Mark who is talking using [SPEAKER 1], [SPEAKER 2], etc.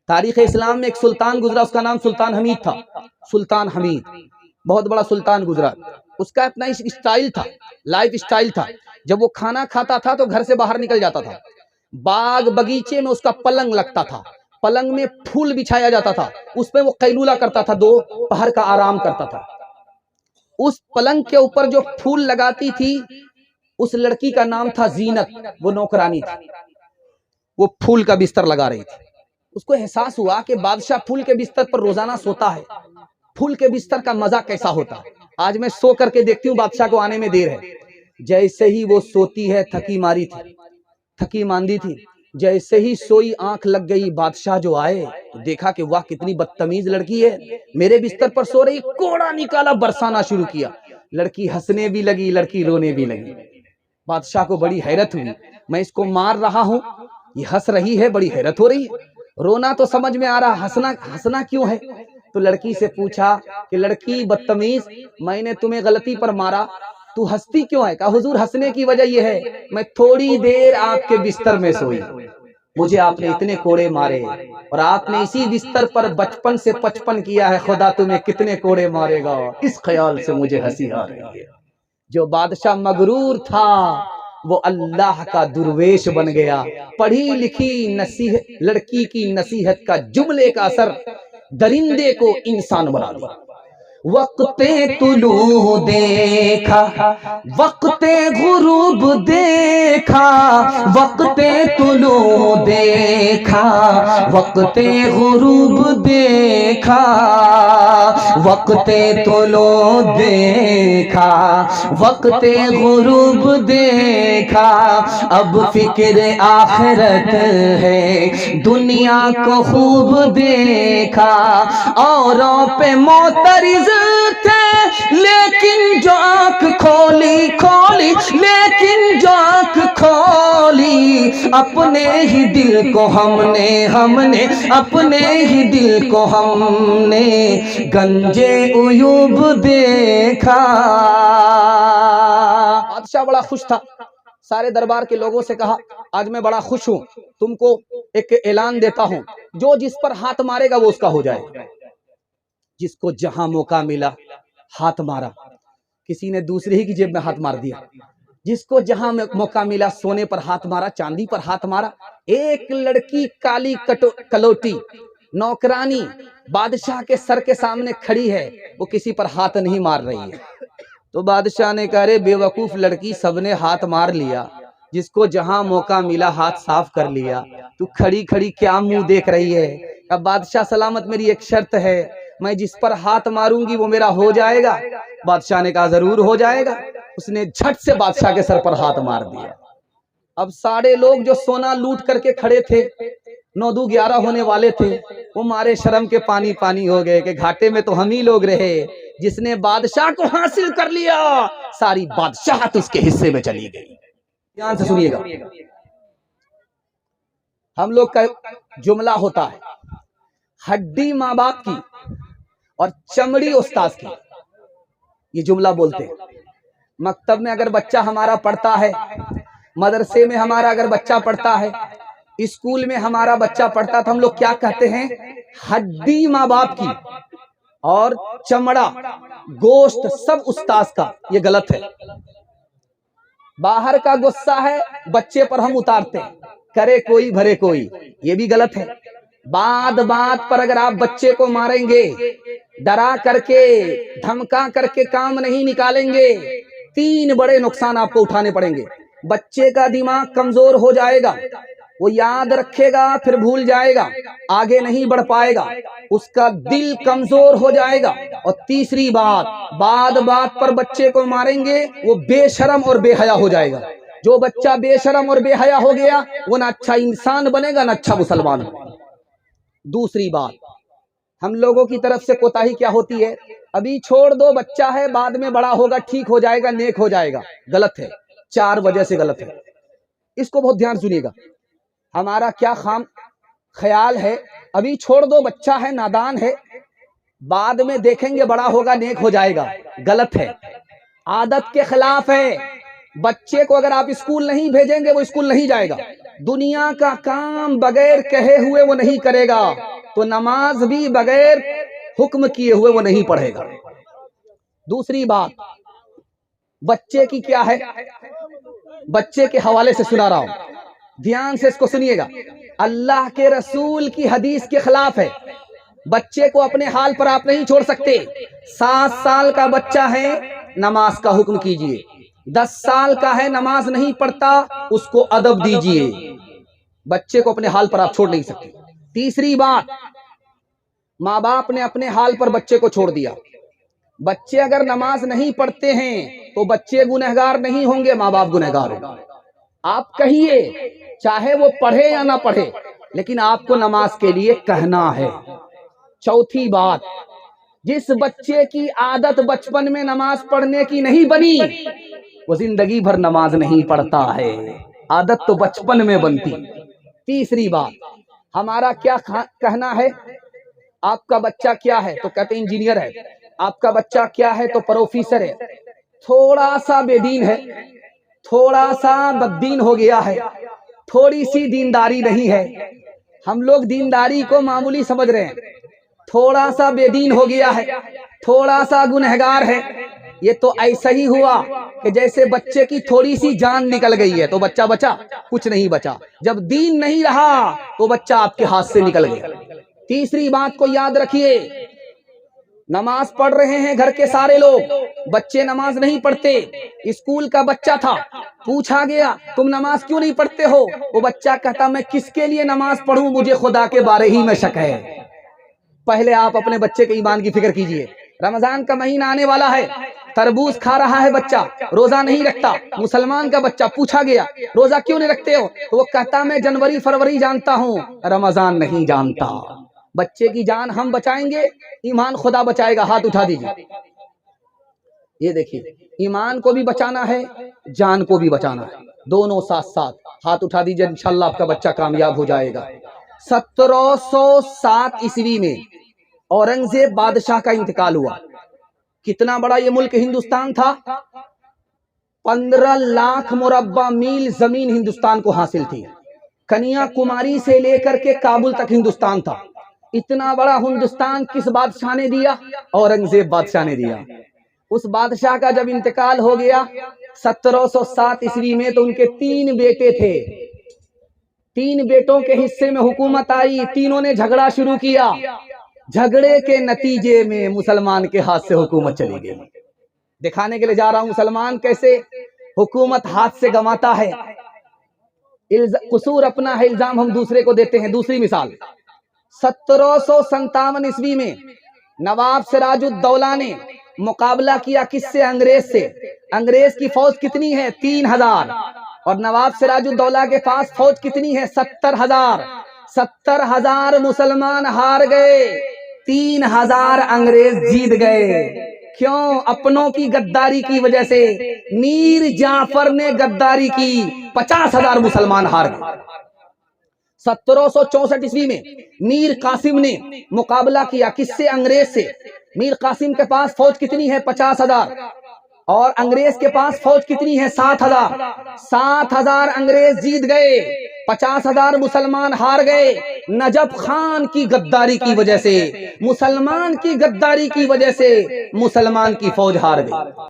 [SPEAKER 1] تاریخ اسلام میں ایک سلطان گزرا، اس کا نام سلطان حمید تھا. سلطان حمید بہت بڑا سلطان گزرا. اس کا اپنا اسٹائل تھا، لائف اسٹائل تھا. جب وہ کھانا کھاتا تھا تو گھر سے باہر نکل جاتا تھا. باغ بگیچے میں اس کا پلنگ لگتا تھا، پلنگ میں پھول بچھایا جاتا تھا، اس پہ وہ قیلولہ کرتا تھا، 2 پہر کا آرام کرتا تھا. اس پلنگ کے اوپر جو پھول لگاتی تھی اس لڑکی کا نام تھا زینت، وہ نوکرانی تھی. وہ پھول کا بستر لگا رہی تھی. اس کو احساس ہوا کہ بادشاہ پھول کے بستر پر روزانہ سوتا ہے، پھول کے بستر کا مزہ کیسا ہوتا ہے. آج میں سو کر کے دیکھتی ہوں بادشاہ کو آنے میں دیر ہے. جیسے ہی وہ سوتی ہے، تھکی ماری تھی، تھکی ماندی تھی، جیسے ہی سوئی آنکھ لگ گئی، بادشاہ جو آئے تو دیکھا کہ واہ کتنی بدتمیز لڑکی ہے، میرے بستر پر سو رہی. کوڑا نکالا، برسانا شروع کیا. لڑکی ہنسنے بھی لگی، لڑکی رونے بھی لگی. بادشاہ کو بڑی حیرت ہوئی، میں اس کو مار رہا ہوں، یہ ہنس رہی ہے، بڑی حیرت ہو رہی ہے. رونا تو سمجھ میں آ رہا، ہنسنا کیوں ہے؟ تو لڑکی سے پوچھا کہ لڑکی بدتمیز، میں نے تمہیں غلطی پر مارا، تو ہنستی کیوں ہے؟ کہا حضور ہنسنے کی وجہ یہ ہے میں تھوڑی دیر آپ کے بستر میں سوئی، مجھے آپ نے اتنے کوڑے مارے اور آپ نے اسی بستر پر 55 سے 55 کیا ہے، خدا تمہیں کتنے کوڑے مارے گا. اس خیال سے مجھے ہنسی آ رہی ہے. جو بادشاہ مغرور تھا وہ اللہ کا درویش بن گیا. پڑھی لکھی لڑکی کی نصیحت کا جملے کا اثر درندے کو انسان بنا دیا. وقت طلوع دیکھا، وقت غروب دیکھا، وقت طلوع دیکھا، وقت غروب دیکھا، وقت طلوع دیکھا، وقت غروب دیکھا. اب فکر آخرت ہے، دنیا کو خوب دیکھا. اوروں پہ معترض تھے لیکن جو آنکھ کھولی کھولی، لیکن جو آنکھ کھولی اپنے ہی دل کو ہم نے اپنے ہی دل کو ہم نے گنجے عیوب دیکھا. بادشاہ بڑا خوش تھا، سارے دربار کے لوگوں سے کہا آج میں بڑا خوش ہوں، تم کو ایک اعلان دیتا ہوں، جو جس پر ہاتھ مارے گا وہ اس کا ہو جائے گا. جس کو جہاں موقع ملا ہاتھ مارا، کسی نے دوسرے ہی کی جیب میں ہاتھ مار دیا. جس کو جہاں موقع ملا سونے پر ہاتھ مارا، چاندی پر ہاتھ مارا. ایک لڑکی کالی کلوٹی نوکرانی بادشاہ کے سر کے سامنے کھڑی ہے، وہ کسی پر ہاتھ نہیں مار رہی ہے. تو بادشاہ نے کہا رے بے وقوف لڑکی، سب نے ہاتھ مار لیا، جس کو جہاں موقع ملا ہاتھ صاف کر لیا، تو کھڑی کھڑی کیا منہ دیکھ رہی ہے؟ اب بادشاہ سلامت میری ایک شرط ہے، میں جس پر ہاتھ ماروں گی وہ میرا ہو جائے گا. بادشاہ نے کہا ضرور ہو جائے گا. اس نے جھٹ سے بادشاہ کے سر پر ہاتھ مار دیا. اب سارے لوگ جو سونا لوٹ کر کے کھڑے تھے، 9 دو 11 ہونے والے تھے، وہ مارے شرم کے پانی پانی ہو گئے کہ گھاٹے میں تو ہم ہی لوگ رہے. جس نے بادشاہ کو حاصل کر لیا ساری بادشاہت اس کے حصے میں چلی گئی. دھیان سے سنیے گا، ہم لوگ کا جملہ ہوتا ہے ہڈی ماں باپ کی اور چمڑی استاذ کی. یہ جملہ بولتے ہیں. مکتب میں اگر بچہ ہمارا پڑھتا ہے، مدرسے میں ہمارا اگر بچہ پڑھتا ہے، اسکول میں ہمارا بچہ پڑھتا تو ہم لوگ کیا کہتے ہیں؟ ہڈی ماں باپ کی اور چمڑا گوشت سب استاذ کا. یہ غلط ہے. باہر کا غصہ ہے بچے پر ہم اتارتے ہیں، کرے کوئی بھرے کوئی، یہ بھی غلط ہے. بات پر اگر آپ بچے کو ماریں گے، ڈرا کر کے دھمکا کر کے کام نہیں نکالیں گے، 3 بڑے نقصان آپ کو اٹھانے پڑیں گے. بچے کا دماغ کمزور ہو جائے گا، وہ یاد رکھے گا پھر بھول جائے گا، آگے نہیں بڑھ پائے گا، اس کا دل کمزور ہو جائے گا. اور تیسری بات پر بچے کو ماریں گے وہ بے شرم اور بے حیا ہو جائے گا. جو بچہ بے شرم اور بے حیا ہو گیا وہ نہ اچھا انسان بنے گا نہ اچھا مسلمان بنے گا. دوسری بات، ہم لوگوں کی طرف سے کوتاہی کیا ہوتی ہے؟ ابھی چھوڑ دو، بچہ ہے، بعد میں بڑا ہوگا، ٹھیک ہو جائے گا، نیک ہو جائے گا. غلط ہے. 4 وجہ سے غلط ہے. اس کو بہت دھیان سنیے گا. ہمارا کیا خیال ہے؟ ابھی چھوڑ دو، بچہ ہے، نادان ہے، بعد میں دیکھیں گے بڑا ہوگا، نیک ہو جائے گا. غلط ہے. عادت کے خلاف ہے. بچے کو اگر آپ اسکول نہیں بھیجیں گے وہ اسکول نہیں جائے گا. دنیا کا کام بغیر کہے ہوئے وہ نہیں کرے گا. تو نماز بھی بغیر حکم کیے ہوئے وہ نہیں پڑھے گا۔ دوسری بات بچے کی کیا ہے، بچے کے حوالے سے سنا رہا ہوں، دھیان سے اس کو سنیے گا، اللہ کے رسول کی حدیث کے خلاف ہے۔ بچے کو اپنے حال پر آپ نہیں چھوڑ سکتے۔ 7 سال کا بچہ ہے، نماز کا حکم کیجئے۔ 10 سال کا ہے، نماز نہیں پڑھتا، اس کو ادب دیجئے۔ بچے کو اپنے حال پر آپ چھوڑ نہیں سکتے۔ تیسری بات، ماں باپ نے اپنے حال پر بچے کو چھوڑ دیا۔ بچے اگر نماز نہیں پڑھتے ہیں تو بچے گنہگار نہیں ہوں گے، ماں باپ گنہگار ہوں گے۔ آپ کہیے چاہے وہ پڑھے یا نہ پڑھے، لیکن آپ کو نماز کے لیے کہنا ہے۔ چوتھی بات، جس بچے کی عادت بچپن میں نماز پڑھنے کی نہیں بنی وہ زندگی بھر نماز نہیں پڑھتا ہے، عادت تو بچپن میں بنتی۔ تیسری بات، ہمارا کیا کہنا ہے، آپ کا بچہ کیا ہے تو کہتے ہیں انجینئر ہے، آپ کا بچہ کیا ہے تو پروفیسر ہے، تھوڑا سا بے دین ہے، تھوڑا سا بددین ہو گیا ہے، تھوڑی سی دینداری نہیں ہے۔ ہم لوگ دینداری کو معمولی سمجھ رہے ہیں، تھوڑا سا بے دین ہو گیا ہے، تھوڑا سا گنہگار ہے۔ یہ تو ایسا ہی ہوا کہ جیسے بچے کی تھوڑی سی جان نکل گئی ہے تو بچہ بچا، کچھ نہیں بچا۔ جب دین نہیں رہا تو بچہ آپ کے ہاتھ سے نکل گیا۔ تیسری بات کو یاد رکھیے، نماز پڑھ رہے ہیں گھر کے سارے لوگ، بچے نماز نہیں پڑھتے۔ اسکول کا بچہ تھا، پوچھا گیا تم نماز کیوں نہیں پڑھتے ہو؟ وہ بچہ کہتا میں کس کے لیے نماز پڑھوں، مجھے خدا کے بارے ہی میں شک ہے۔ پہلے آپ اپنے بچے کے ایمان کی فکر کیجئے۔ رمضان کا مہینہ آنے والا ہے، تربوز کھا رہا ہے بچہ، روزہ نہیں رکھتا۔ مسلمان کا بچہ پوچھا گیا روزہ کیوں نہیں رکھتے ہو تو وہ کہتا میں جنوری فروری جانتا ہوں، رمضان نہیں جانتا۔ بچے کی جان ہم بچائیں گے، ایمان خدا بچائے گا۔ ہاتھ اٹھا دیجیے۔ یہ دیکھیے، ایمان کو بھی بچانا ہے، جان کو بھی بچانا ہے، دونوں ساتھ ساتھ۔ ہاتھ اٹھا دیجیے، انشاءاللہ آپ کا بچہ کامیاب ہو جائے گا۔ 1707 عیسوی میں اورنگزیب بادشاہ کا انتقال ہوا۔ کتنا بڑا یہ ملک ہندوستان تھا، 15 لاکھ مربع میل زمین ہندوستان کو حاصل تھی۔ کنیا کماری سے لے کر کے کابل تک ہندوستان تھا۔ اتنا بڑا ہندوستان کس بادشاہ نے دیا؟ اورنگزیب بادشاہ نے دیا۔ اس بادشاہ کا جب انتقال ہو گیا 1707 عیسوی میں تو ان کے 3 بیٹے تھے۔ 3 بیٹوں کے حصے میں حکومت آئی، تینوں نے جھگڑا شروع کیا۔ جھگڑے کے نتیجے میں مسلمان کے ہاتھ سے حکومت چلی گئی۔ دکھانے کے لیے جا رہا ہوں مسلمان کیسے حکومت ہاتھ سے گنواتا ہے۔ قصور اپنا ہے، الزام ہم دوسرے کو دیتے ہیں۔ دوسری مثال، 1757 عیسوی میں نواب سراج الدولہ نے مقابلہ کیا کس سے؟ انگریز سے۔ انگریز کی فوج کتنی ہے؟ 3000، اور نواب سراج الدولہ کے پاس فوج کتنی ہے؟ 70,000۔ 70,000 مسلمان ہار گئے، 3000 انگریز جیت گئے۔ کیوں؟ اپنوں کی غداری کی وجہ سے۔ میر جعفر نے غداری کی، 50,000 مسلمان ہار گئے۔ 1764 عیسوی میں میر قاسم نے مقابلہ کیا کس سے؟ انگریز سے۔ میر قاسم کے پاس فوج کتنی ہے؟ 50,000، اور انگریز کے پاس فوج کتنی ہے؟ 7,000۔ 7,000 انگریز جیت گئے، 50,000 مسلمان ہار گئے۔ نجف خان کی غداری کی وجہ سے، مسلمان کی غداری کی وجہ سے مسلمان کی فوج ہار گئی۔